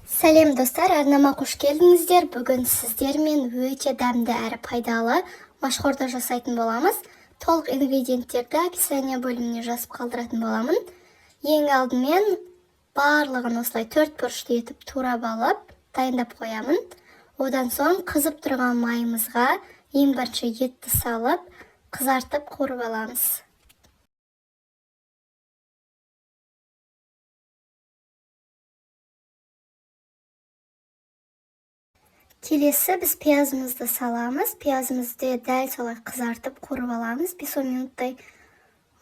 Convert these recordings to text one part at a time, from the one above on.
Сәлем достар, арнама қош келдіңіздер. Бүгін сіздермен өте дәмді әрі пайдалы машхурда жасайтын боламыз. Толық ингредиенттерді описание бөліміне жазып қалдыратын боламын. Ең алдымен барлығын осылай 4 бұрышты етіп турап алып, дайындап қоямын. Одан соң қызып тұрған майымызға ең бірінші етті салып, қызартып қуырып аламыз. Келесі біз пиязымызды саламыз. Пиязымызды дәл солай қызартып қуырып аламыз 5-10 минуттай.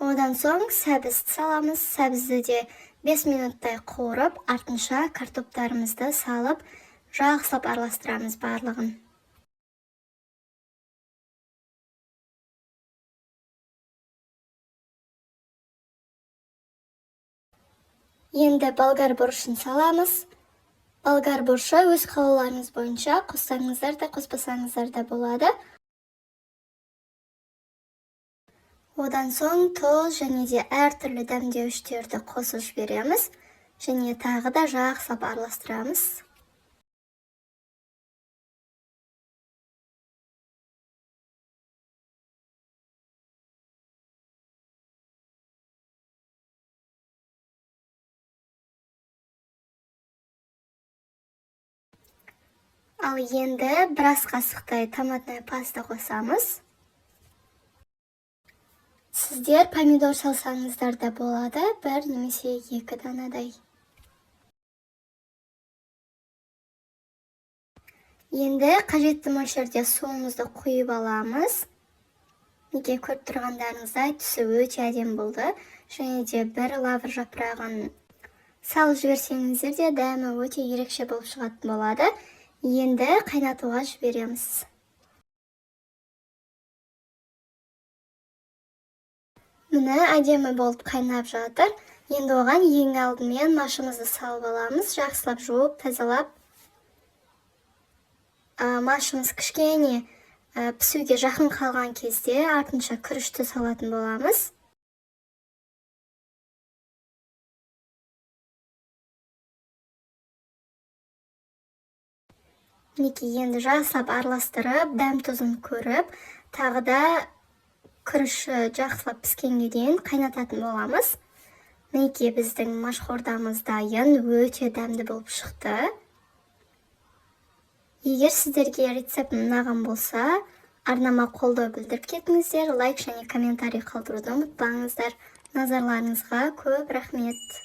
Одан соң сәбізді саламыз. Сәбізді де 5 минуттай қуырып, артынша картоптарымызды салып, жақсылап араластырамыз барлығын. Енді болгар бұрышын саламыз. Болгар бұрышы өз қалауларыңыз бойынша қоссаңыздар да, қоспасаңыздар да болады. Одан соң тұз және де әртүрлі дәмдеуіштерді қосып жібереміз. Және тағы да жақсылап араластырамыз. Ал енді біраз қасықтай томатная паста қосамыз. Сіздер помидор салсаңыздар да болады, бір немесе 2 данадай. Енді қажетті мөлшерде суымызды құйып аламыз. Неге көріп тұрғандарыңыздай түсі өте әдемі болды. Және де бір лавр жапырағын салып жіберсеңіздер де дәмі өте ерекше болып шығатын болады. Енді қайнатуға жібереміз. Міне әдемі болып қайнап жатыр. Енді оған ең алдымен машымызды салып аламыз. Жақсылап жуып, тазалап. Машымыз кішкене пісуге жақын қалған кезде артынша күрішті салатын боламыз. Неке енді жақсылап араластырып, дәм тұзын көріп, тағы да күріші жақсылап піскенге дейін қайнататын боламыз. Неке біздің машхурдамыз дайын, өте дәмді болып шықты. Егер сіздерге рецептім ұнаған болса, арнама қолдау білдіріп кетіңіздер, лайк және комментарий қалдыруды ұмытпаңыздар. Назарларыңызға көп рахмет.